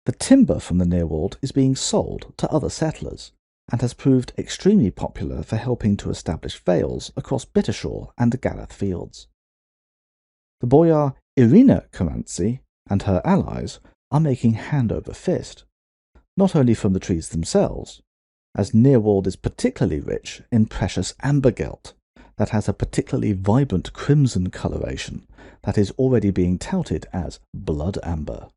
The timber from the Neerwald is being sold to other settlers, and has proved extremely popular for helping to establish vales across Bittershaw and the Galath fields. The boyar Irina Karansi and her allies are making hand over fist, not only from the trees themselves, as Neerwald is particularly rich in precious ambergelt that has a particularly vibrant crimson coloration that is already being touted as blood amber.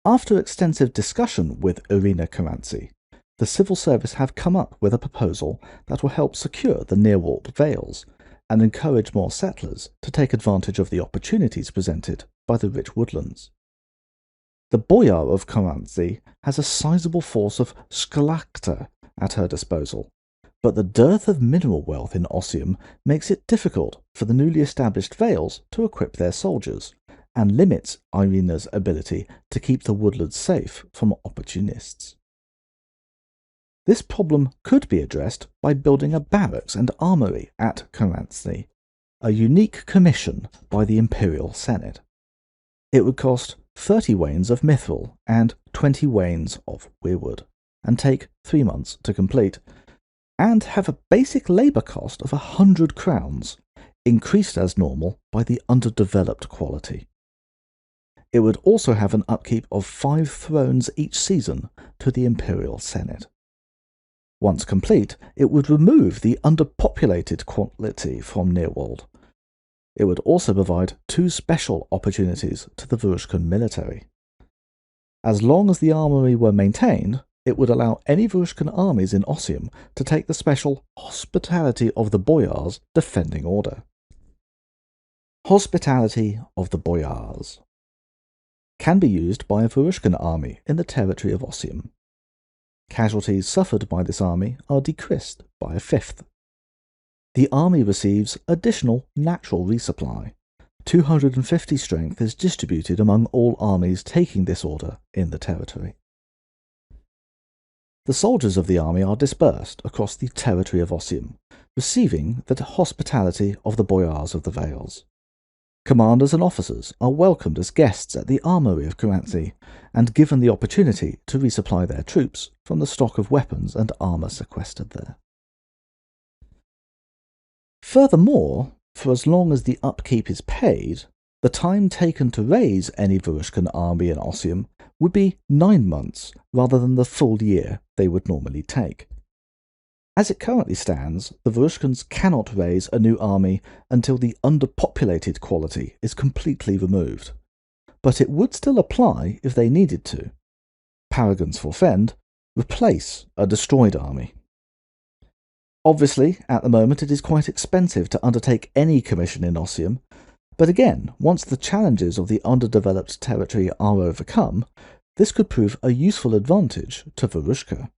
After extensive discussion with Irina Karansi, the civil service have come up with a proposal that will help secure the Neerwald vales and encourage more settlers to take advantage of the opportunities presented by the rich woodlands. The boyar of Karansi has a sizable force of sklakta at her disposal, but the dearth of mineral wealth in Ossium makes it difficult for the newly established vales to equip their soldiers, and limits Irina's ability to keep the woodlands safe from opportunists. This problem could be addressed by building a barracks and armory at Karansi, a unique commission by the Imperial Senate. It would cost 30 wains of mithril and 20 wains of weirwood, and take 3 months to complete, and have a basic labour cost of 100 crowns, increased as normal by the underdeveloped quality. It would also have an upkeep of 5 thrones each season to the Imperial Senate. Once complete, it would remove the underpopulated quality from Neerwald. It would also provide 2 special opportunities to the Varushkan military. As long as the armory were maintained, it would allow any Varushkan armies in Ossium to take the special Hospitality of the Boyars defending order. Hospitality of the Boyars can be used by a Varushkan army in the territory of Ossium. Casualties suffered by this army are decreased by 1/5. The army receives additional natural resupply. 250 strength is distributed among all armies taking this order in the territory. The soldiers of the army are dispersed across the territory of Ossium, receiving the hospitality of the boyars of the Vales. Commanders and officers are welcomed as guests at the armory of Karansi and given the opportunity to resupply their troops from the stock of weapons and armour sequestered there. Furthermore, for as long as the upkeep is paid, the time taken to raise any Varushkan army in Ossium would be 9 months rather than the full year they would normally take. As it currently stands, the Varushkans cannot raise a new army until the underpopulated quality is completely removed, but it would still apply if they needed to. Paragons for Fend replace a destroyed army. Obviously, at the moment it is quite expensive to undertake any commission in Ossium, but again, once the challenges of the underdeveloped territory are overcome, this could prove a useful advantage to Varushka.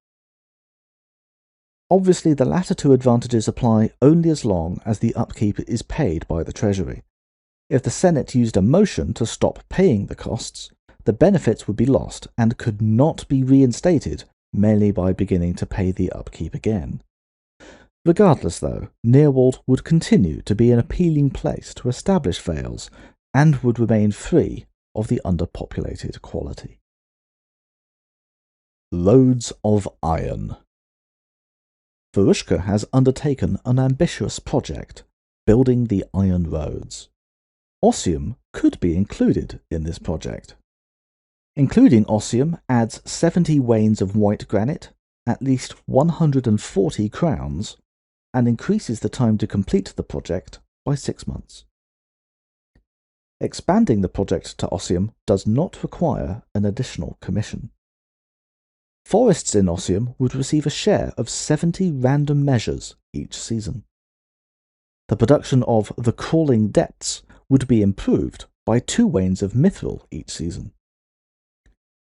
Obviously, the latter two advantages apply only as long as the upkeep is paid by the Treasury. If the Senate used a motion to stop paying the costs, the benefits would be lost and could not be reinstated merely by beginning to pay the upkeep again. Regardless, though, Nearwald would continue to be an appealing place to establish Vales and would remain free of the underpopulated quality. Roads of Iron. Varushka has undertaken an ambitious project, building the Iron Roads. Ossium could be included in this project. Including Ossium adds 70 wains of white granite, at least 140 crowns, and increases the time to complete the project by 6 months. Expanding the project to Ossium does not require an additional commission. Forests in Ossium would receive a share of 70 random measures each season. The production of the Crawling Depths would be improved by 2 wains of mithril each season.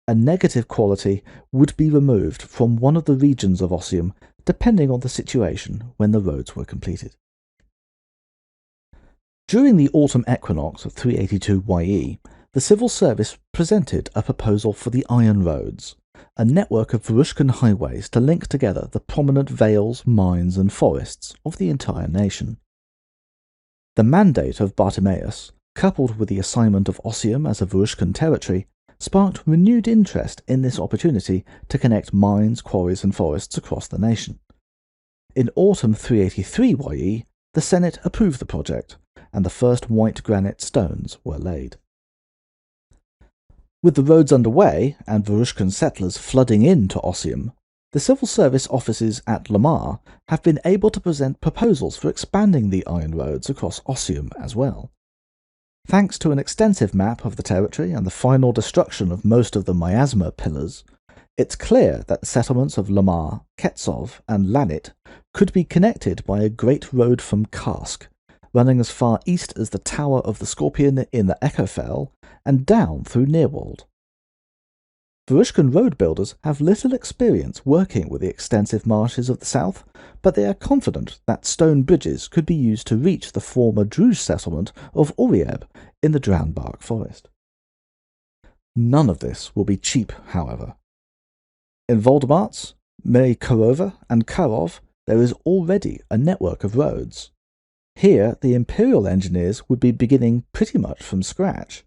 A negative quality would be removed from one of the regions of Ossium depending on the situation when the roads were completed. During the autumn equinox of 382 YE, the civil service presented a proposal for the Iron Roads, a network of Varushkan highways to link together the prominent vales, mines and forests of the entire nation. The mandate of Bartimaeus, coupled with the assignment of Ossium as a Varushkan territory, sparked renewed interest in this opportunity to connect mines, quarries and forests across the nation. In autumn 383 YE, the Senate approved the project, and the first white granite stones were laid. With the roads underway and Varushkan settlers flooding into Ossium, the civil service offices at Lamar have been able to present proposals for expanding the Iron Roads across Ossium as well. Thanks to an extensive map of the territory and the final destruction of most of the miasma pillars, it's clear that the settlements of Lamar, Ketsov, and Lanit could be connected by a great road from Karsk, running as far east as the Tower of the Scorpion in the Echofell and down through Nearwald. Varushkan road builders have little experience working with the extensive marshes of the south, but they are confident that stone bridges could be used to reach the former Druze settlement of Urieb in the Drownbark forest. None of this will be cheap, however. In Voldemarts, Merikorova and Karov, there is already a network of roads. Here, the Imperial engineers would be beginning pretty much from scratch,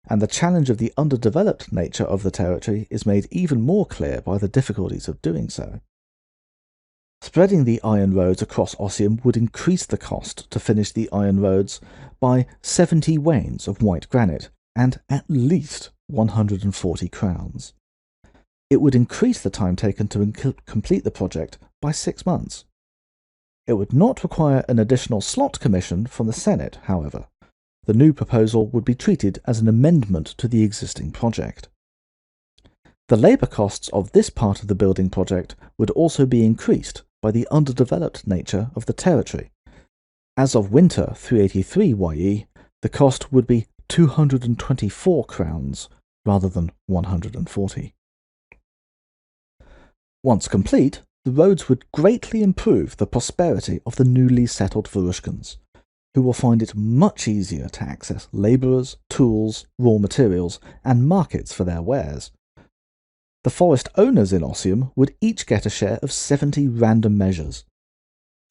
and the challenge of the underdeveloped nature of the territory is made even more clear by the difficulties of doing so. Spreading the Iron Roads across Ossium would increase the cost to finish the Iron Roads by 70 wains of white granite and at least 140 crowns. It would increase the time taken to complete the project by 6 months. It would not require an additional slot commission from the Senate, however. The new proposal would be treated as an amendment to the existing project. The labour costs of this part of the building project would also be increased by the underdeveloped nature of the territory. As of winter 383 YE, the cost would be 224 crowns rather than 140. Once complete, the roads would greatly improve the prosperity of the newly settled Varushkans, who will find it much easier to access labourers, tools, raw materials, and markets for their wares. The forest owners in Ossium would each get a share of 70 random measures.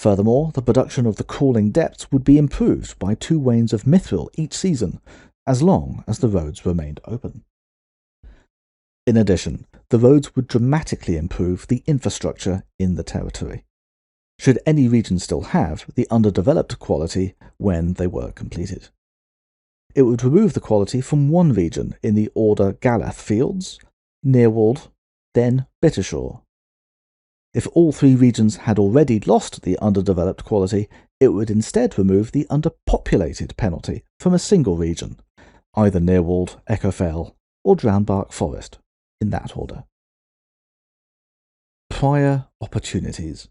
Furthermore, the production of the Crawling Depths would be improved by 2 wains of mithril each season, as long as the roads remained open. In addition, the roads would dramatically improve the infrastructure in the territory, should any region still have the underdeveloped quality when they were completed. It would remove the quality from one region in the order Galath Fields, Nearwald, then Bittershore. If all 3 regions had already lost the underdeveloped quality, it would instead remove the underpopulated penalty from a single region, either Nearwald, Echofell, or Drownbark Forest, in that order. Prior opportunities.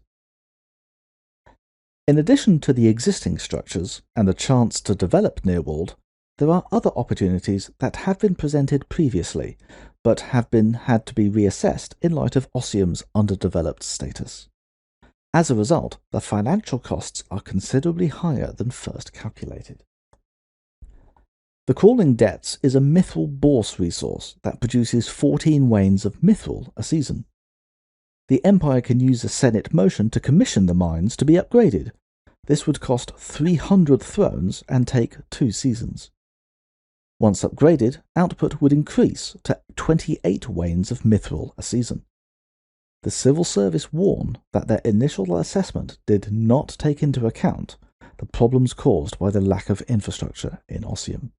In addition to the existing structures and the chance to develop Nearworld, there are other opportunities that have been presented previously, but have had to be reassessed in light of Ossium's underdeveloped status. As a result, the financial costs are considerably higher than first calculated. The Crawling Depths is a mithril bourse resource that produces 14 wains of mithril a season. The Empire can use a Senate motion to commission the mines to be upgraded. This would cost 300 thrones and take 2 seasons. Once upgraded, output would increase to 28 wains of mithril a season. The civil service warn that their initial assessment did not take into account the problems caused by the lack of infrastructure in Ossium.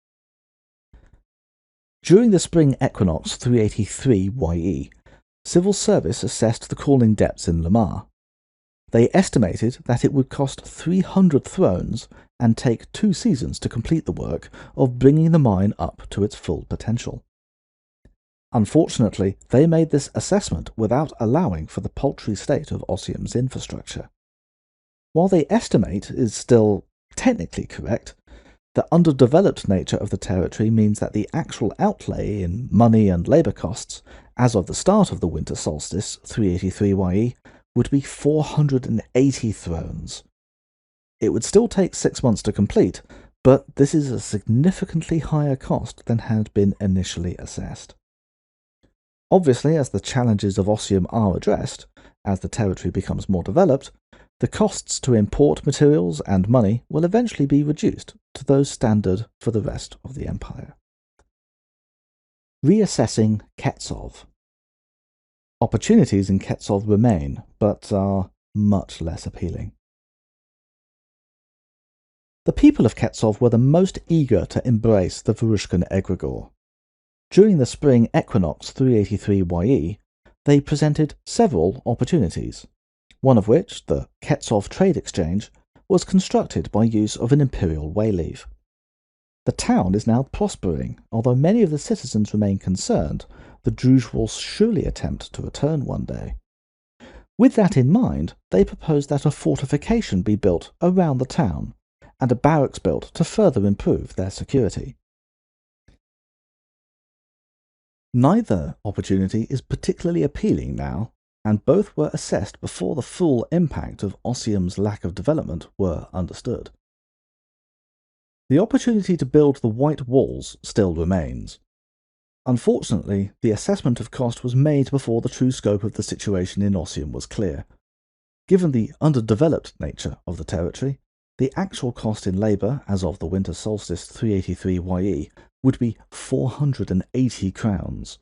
During the spring equinox 383 YE, civil service assessed the Crawling Depths in Lamar. They estimated that it would cost 300 thrones and take 2 seasons to complete the work of bringing the mine up to its full potential. Unfortunately, they made this assessment without allowing for the paltry state of Ossium's infrastructure. While the estimate is still technically correct, the underdeveloped nature of the territory means that the actual outlay in money and labour costs, as of the start of the winter solstice 383 YE, would be 480 thrones. It would still take 6 months to complete, but this is a significantly higher cost than had been initially assessed. Obviously, as the challenges of Ossium are addressed, as the territory becomes more developed, the costs to import materials and money will eventually be reduced to those standard for the rest of the Empire. Reassessing Ketsov. Opportunities in Ketsov remain, but are much less appealing. The people of Ketsov were the most eager to embrace the Varushkan egregore. During the spring equinox 383 YE, they presented several opportunities, one of which, the Ketsov Trade Exchange, was constructed by use of an imperial wayleave. The town is now prospering, although many of the citizens remain concerned the Druj will surely attempt to return one day. With that in mind, they proposed that a fortification be built around the town, and a barracks built to further improve their security. Neither opportunity is particularly appealing now, and both were assessed before the full impact of Ossium's lack of development were understood. The opportunity to build the White Walls still remains. Unfortunately, the assessment of cost was made before the true scope of the situation in Ossium was clear. Given the underdeveloped nature of the territory, the actual cost in labour as of the winter solstice 383 YE would be 480 crowns.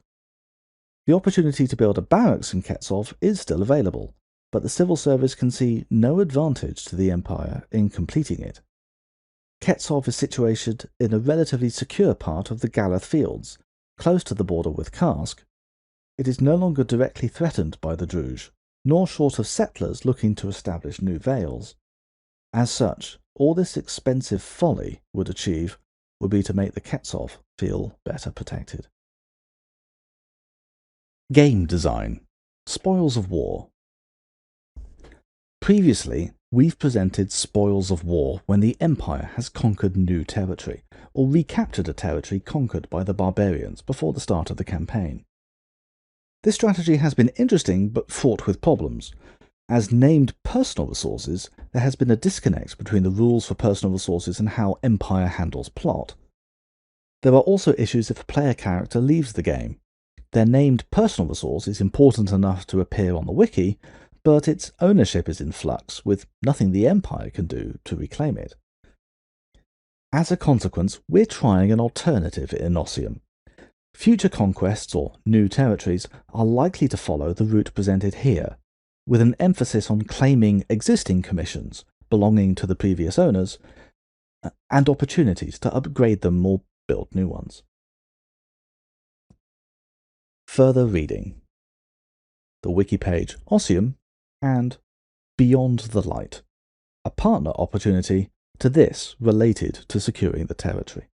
The opportunity to build a barracks in Ketsov is still available, but the civil service can see no advantage to the Empire in completing it. Ketsov is situated in a relatively secure part of the Galath Fields, close to the border with Karsk. It is no longer directly threatened by the Druj, nor short of settlers looking to establish new vales. As such, all this expensive folly would achieve would be to make the Ketsov feel better protected. Game design. Spoils of War. Previously, we've presented spoils of war when the Empire has conquered new territory, or recaptured a territory conquered by the barbarians before the start of the campaign. This strategy has been interesting but fraught with problems. As named personal resources, there has been a disconnect between the rules for personal resources and how Empire handles plot. There are also issues if a player character leaves the game. Their named personal resource is important enough to appear on the wiki, but its ownership is in flux, with nothing the Empire can do to reclaim it. As a consequence, we're trying an alternative in Ossium. Future conquests or new territories are likely to follow the route presented here, with an emphasis on claiming existing commissions belonging to the previous owners, and opportunities to upgrade them or build new ones. Further reading. The wiki page Ossium and Beyond the Light, a partner opportunity to this related to securing the territory.